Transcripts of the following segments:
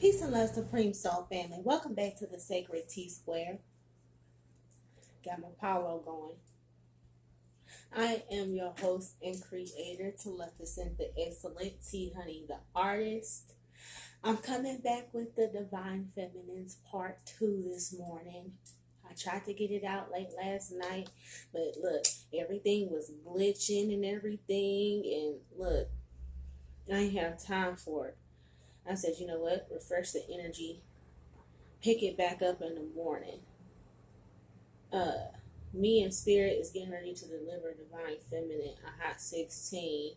Peace and love, Supreme Soul family. Welcome back to the Sacred T Square. Got my power going. I am your host and creator, Telepathy the Excellent T Honey, the artist. I'm coming back with the Divine Feminines Part 2 this morning. I tried to get it out late last night, but look, everything was glitching and everything, and look, I ain't have time for it. I said, you know what, refresh the energy, pick it back up in the morning. Me and Spirit is getting ready to deliver Divine Feminine, a hot 16,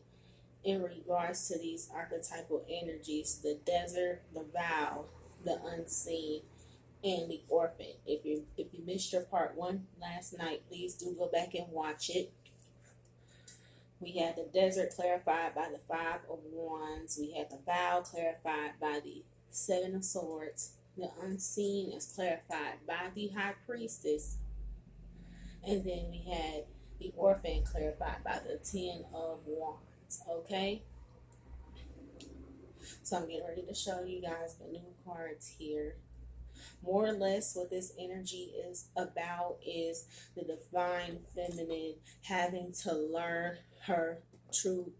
in regards to these archetypal energies: the desert, the vow, the unseen, and the orphan. If you missed your part 1 last night, please do go back and watch it. We had the desert clarified by the 5 of Wands. We had the vow clarified by the 7 of Swords. The unseen is clarified by the High Priestess. And then we had the orphan clarified by the 10 of Wands. Okay? So I'm getting ready to show you guys the new cards here. More or less what this energy is about is the Divine Feminine having to learn her true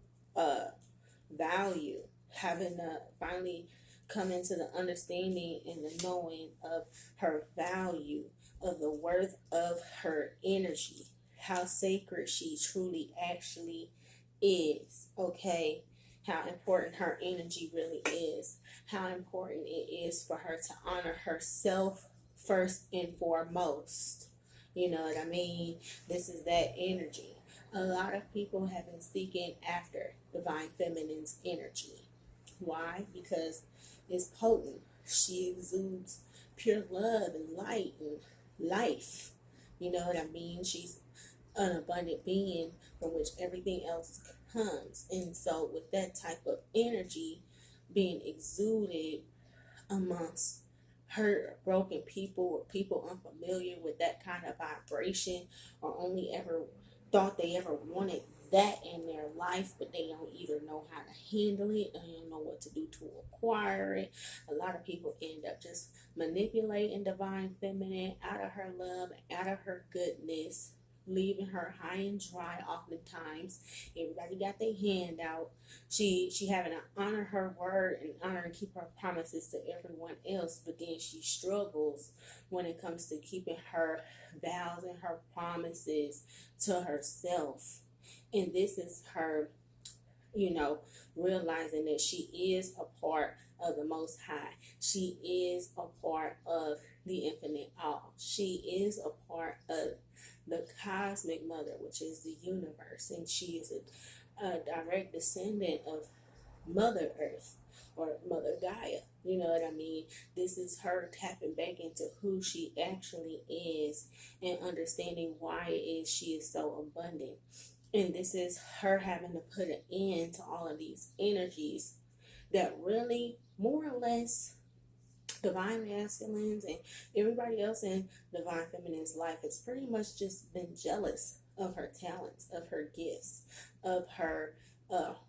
value, having to finally come into the understanding and the knowing of her value, of the worth of her energy, how sacred she truly actually is, okay? How important her energy really is, how important it is for her to honor herself first and foremost. You know what I mean? This is that energy. A lot of people have been seeking after Divine Feminine's energy. Why? Because it's potent. She exudes pure love and light and life. You know what I mean? She's an abundant being from which everything else comes. And so with that type of energy being exuded amongst hurt, broken people, or people unfamiliar with that kind of vibration, or only ever thought they ever wanted that in their life, but they don't either know how to handle it, they don't know what to do to acquire it. A lot of people end up just manipulating Divine Feminine out of her love, out of her goodness, leaving her high and dry oftentimes. Everybody got their hand out. She having to honor her word and honor and keep her promises to everyone else, but then she struggles when it comes to keeping her vows and her promises to herself. And this is her, realizing that she is a part of the Most High. She is a part of the Infinite All. She is a part of the Cosmic Mother, which is the universe. And she is a direct descendant of Mother Earth, or Mother Gaia. You know what I mean? This is her tapping back into who she actually is and understanding why it is she is so abundant. And this is her having to put an end to all of these energies that really, more or less, Divine Masculines and everybody else in Divine Feminine's life has pretty much just been jealous of her talents, of her gifts, of her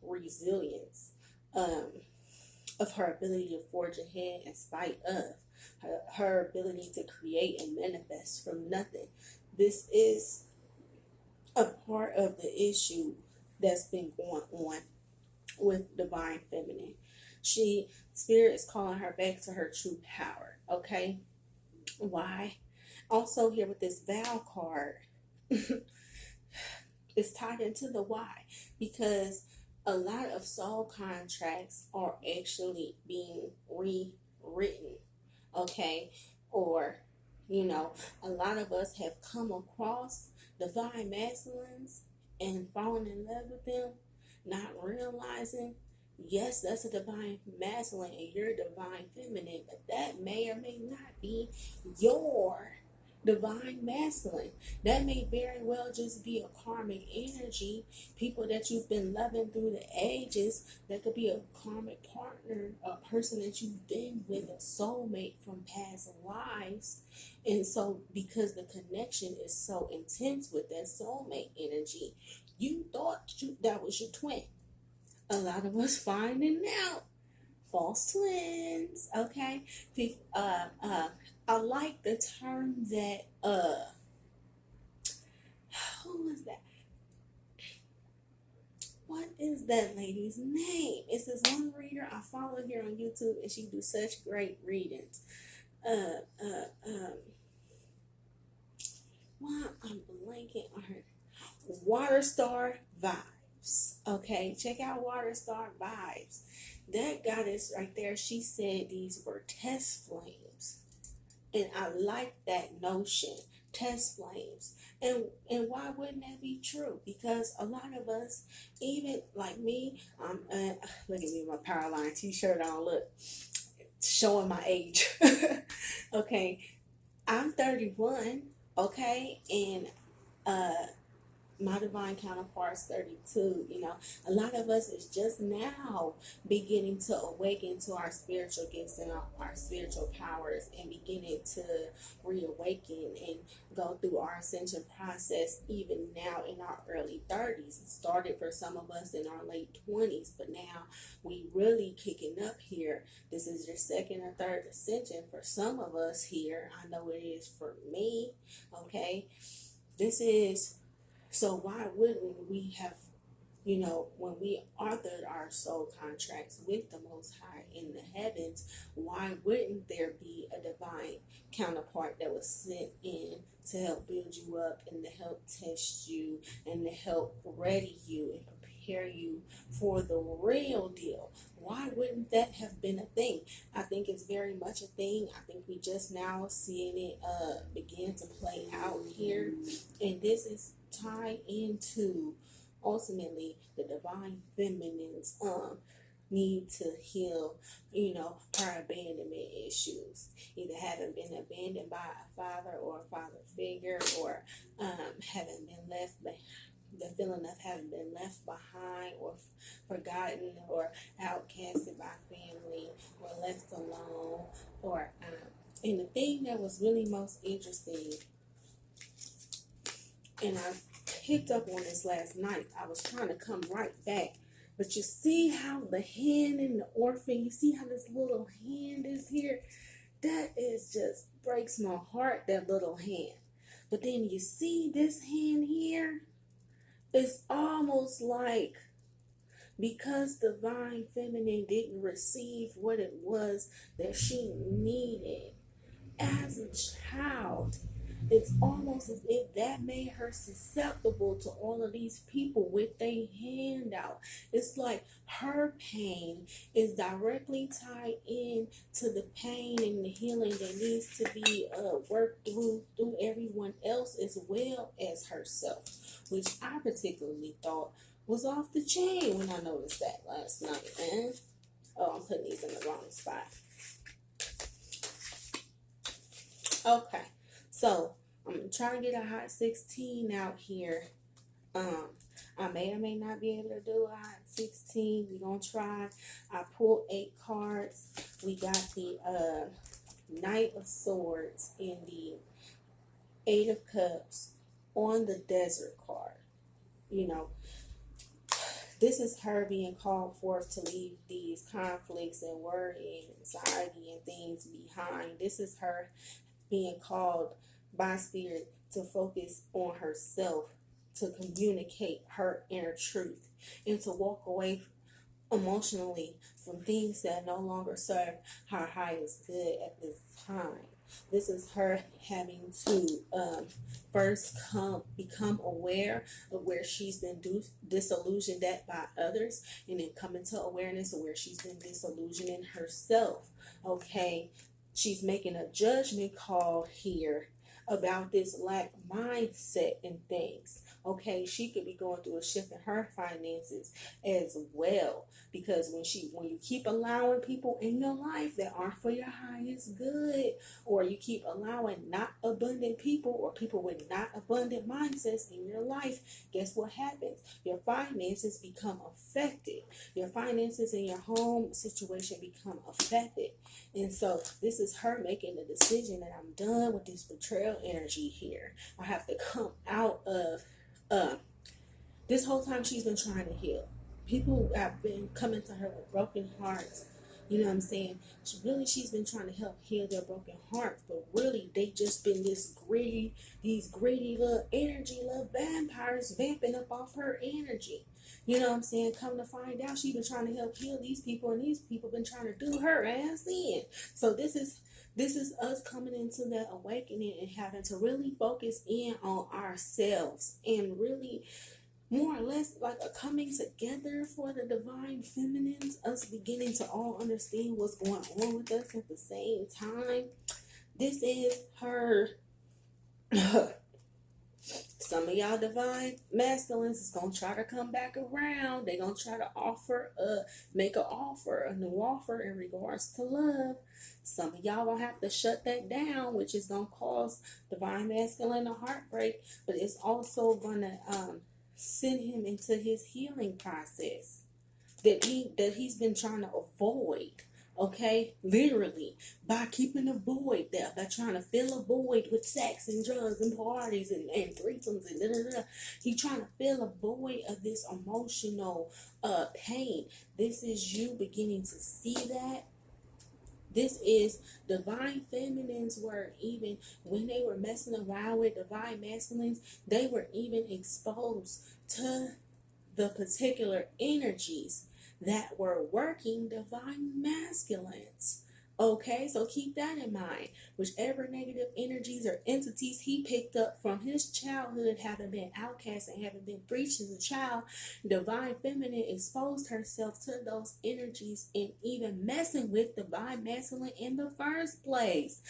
resilience, of her ability to forge ahead in spite of her ability to create and manifest from nothing. This is a part of the issue that's been going on with Divine Feminine. Spirit is calling her back to her true power. Okay? Why? Also here with this vow card, it's tied into the why, because a lot of soul contracts are actually being rewritten. Okay? Or, a lot of us have come across Divine Masculines and fallen in love with them, not realizing, yes, that's a Divine Masculine and you're a Divine Feminine, but that may or may not be your Divine Masculine. That may very well just be a karmic energy, people that you've been loving through the ages. That could be a karmic partner, a person that you've been with, a soulmate from past lives. And so because the connection is so intense with that soulmate energy, you thought that was your twin. A lot of us finding out false twins. Okay, I like the term that who was that? What is that lady's name? It's this one reader I follow here on YouTube, and she do such great readings. Uh, uh, um, why I'm blanking on her. Water Star Vibes. Okay, check out Water Star Vibes. That goddess right there, she said these were test flames. And I like that notion, test flames. And why wouldn't that be true? Because a lot of us, even like me, look at me with my Powerline t-shirt on, look, showing my age. Okay, I'm 31, okay, and uh my divine counterpart's 32. A lot of us is just now beginning to awaken to our spiritual gifts and our spiritual powers, and beginning to reawaken and go through our ascension process even now in our early 30s. It started for some of us in our late 20s, but now we really kicking up here. This is your second or third ascension for some of us here. I know it is for me. Okay, this is so why wouldn't we have, when we authored our soul contracts with the Most High in the heavens, why wouldn't there be a divine counterpart that was sent in to help build you up and to help test you and to help ready you and prepare you for the real deal? Why wouldn't that have been a thing? I think it's very much a thing. I think we just now seeing it begin to play out here, and this is tied into ultimately the divine feminine's need to heal, her abandonment issues. Either having been abandoned by a father or a father figure, or having been left behind, the feeling of having been left behind or forgotten or outcasted by family or left alone, or and the thing that was really most interesting, and I picked up on this last night, I was trying to come right back, but you see how the hand in the orphan, you see how this little hand is here? That is just breaks my heart, that little hand. But then you see this hand here, it's almost like because divine feminine didn't receive what it was that she needed as a child, it's almost as if that made her susceptible to all of these people with their hand out. It's like her pain is directly tied in to the pain and the healing that needs to be worked through everyone else as well as herself, which I particularly thought was off the chain when I noticed that last night, man. Oh, I'm putting these in the wrong spot. Okay, so I'm trying to get a hot 16 out here. I may or may not be able to do a hot 16. We're going to try. I pulled 8 cards. We got the Knight of Swords and the 8 of Cups on the Desert card. This is her being called forth to leave these conflicts and worry and anxiety and things behind. This is her being called by spirit to focus on herself, to communicate her inner truth, and to walk away emotionally from things that no longer serve her highest good at this time. This is her having to first become aware of where she's been disillusioned at by others, and then come into awareness of where she's been disillusioned in herself. Okay, she's making a judgment call here about this lack mindset and things. Okay, she could be going through a shift in her finances as well, because when you keep allowing people in your life that aren't for your highest good, or you keep allowing not abundant people or people with not abundant mindsets in your life, guess what happens? Your finances become affected. Your finances in your home situation become affected. And so this is her making the decision that I'm done with this betrayal energy here. I have to come out of this whole time she's been trying to heal. People have been coming to her with broken hearts, You know what I'm saying? She's been trying to help heal their broken hearts, but really they just been these greedy little energy, little vampires vamping up off her energy. You know what I'm saying? Come to find out, she been trying to help heal these people, and these people been trying to do her ass in. So this is us coming into that awakening and having to really focus in on ourselves and really more or less like a coming together for the divine feminines, us beginning to all understand what's going on with us at the same time. This is her. Some of y'all divine masculines is gonna try to come back around. They gonna try to make a new offer in regards to love. Some of y'all gonna have to shut that down, which is gonna cause divine masculine a heartbreak, but it's also gonna send him into his healing process that he's been trying to avoid. Okay, literally by keeping a void there, by trying to fill a void with sex and drugs and parties and threesomes and da. He trying to fill a void of this emotional pain. This is you beginning to see that. This is divine feminines were, even when they were messing around with divine masculines, they were even exposed to the particular energies that were working divine masculines. Okay, so keep that in mind. Whichever negative energies or entities he picked up from his childhood, having been outcast and having been breached as a child, divine feminine exposed herself to those energies and even messing with divine masculine in the first place.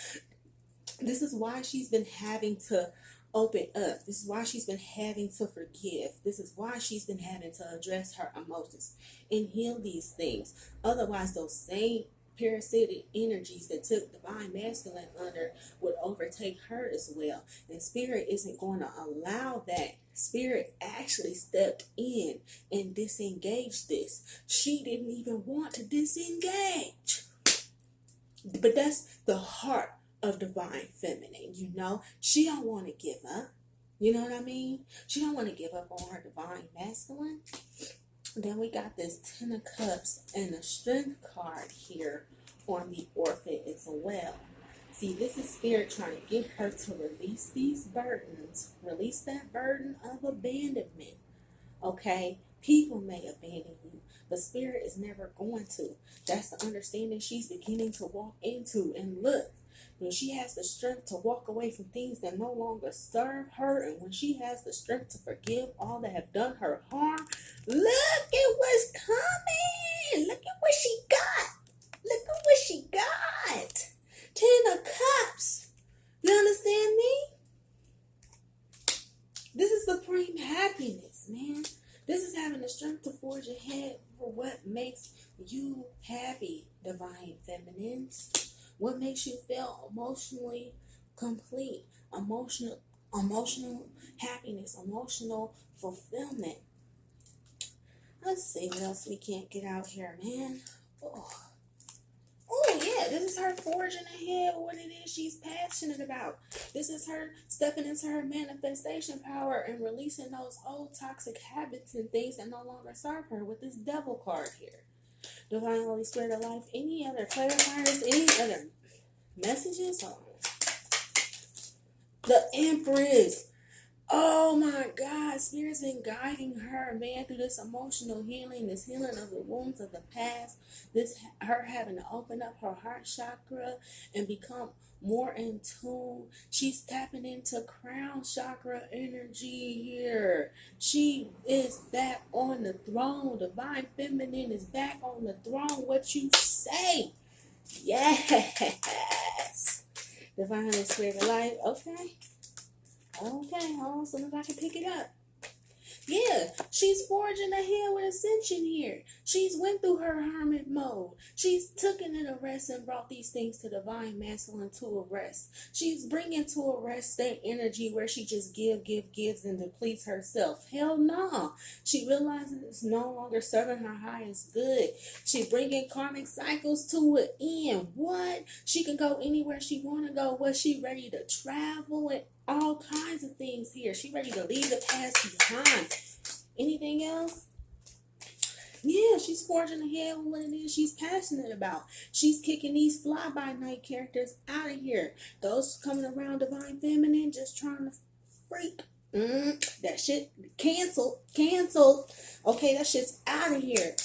This is why she's been having to open up. This is why she's been having to forgive. This is why she's been having to address her emotions and heal these things. Otherwise, those same parasitic energies that took divine masculine under would overtake her as well. And spirit isn't going to allow that. Spirit actually stepped in and disengaged this. She didn't even want to disengage. But that's the heart of divine feminine, you know. She don't want to give up. You know what I mean? She don't want to give up on her divine masculine. Then we got this Ten of Cups and a Strength card here on the Orphan as well. See, this is spirit trying to get her to release these burdens. Release that burden of abandonment. Okay? People may abandon you, but spirit is never going to. That's the understanding she's beginning to walk into. And look, when she has the strength to walk away from things that no longer serve her, and when she has the strength to forgive all that have done her harm, look at what's coming. Look at what she got. Look at what she got. Ten of Cups. You understand me? This is supreme happiness, man. This is having the strength to forge ahead for what makes you happy, divine feminines. What makes you feel emotionally complete, emotional happiness, emotional fulfillment. Let's see what else we can't get out here, man. Oh yeah, this is her forging ahead with what it is she's passionate about. This is her stepping into her manifestation power and releasing those old toxic habits and things that no longer serve her with this Devil card here. Divine Holy Spirit of Life. Any other clarifiers? Any other messages? The Empress. Oh my God, Spirit's been guiding her, man, through this emotional healing, this healing of the wounds of the past, this her having to open up her heart chakra and become more in tune. She's tapping into crown chakra energy here. She is back on the throne. Divine feminine is back on the throne. What you say? Yes. Divine Holy Spirit of Life. Okay. Okay, hold on, as soon as I can pick it up. Yeah, she's forging ahead with ascension here. She's went through her hermit mode. She's taken it a rest and brought these things to divine masculine to a rest. She's bringing to a rest that energy where she just gives and depletes herself. Hell no. She realizes it's no longer serving her highest good. She's bringing karmic cycles to an end. What? She can go anywhere she want to go. Was she ready to travel and all kinds of things here? She ready to leave the past behind. Anything else? Yeah, she's forging ahead with what it is she's passionate about. She's kicking these fly-by-night characters out of here. Those coming around divine feminine just trying to freak. That shit canceled. Canceled. Okay, that shit's out of here.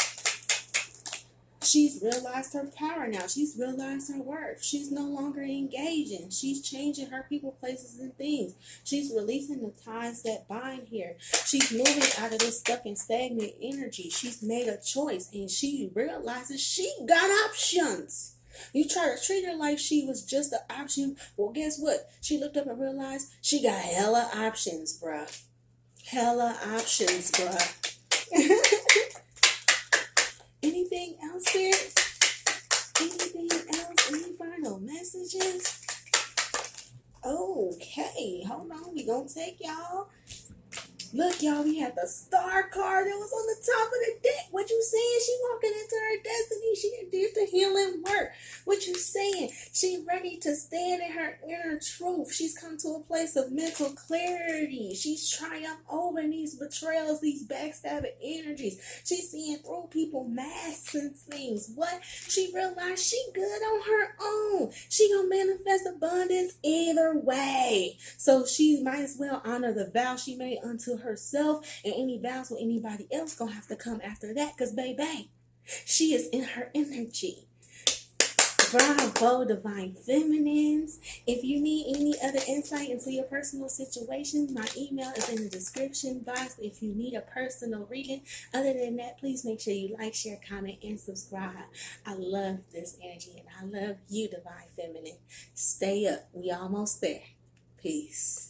She's realized her power now. She's realized her worth. She's no longer engaging. She's changing her people, places, and things. She's releasing the ties that bind here. She's moving out of this stuck and stagnant energy. She's made a choice and she realizes she got options. You try to treat her like she was just an option. Well, guess what? She looked up and realized she got hella options, bruh. Hella options, bruh. Anything else, Spirit? Anything else? Any final messages? Okay, hold on. We gonna take y'all. Look, y'all, we had the star card that was on the top of the deck. What you saying? She walking into her destiny. She did the healing work. What you saying? She ready to stand in her inner truth. She's come to a place of mental clarity. She's triumphed over these betrayals, these backstabbing energies. She's seeing through people masks and things. What? She realized she good on her own. She gonna manifest abundance either way. So she might as well honor the vow she made unto herself, and any vows with anybody else gonna have to come after that, because baby, she is in her energy. Bravo, divine feminines. If you need any other insight into your personal situations, my email is in the description box if you need a personal reading. Other than that, please make sure you like, share, comment, and subscribe. I love this energy and I love you, divine feminine. Stay up. We almost there. Peace.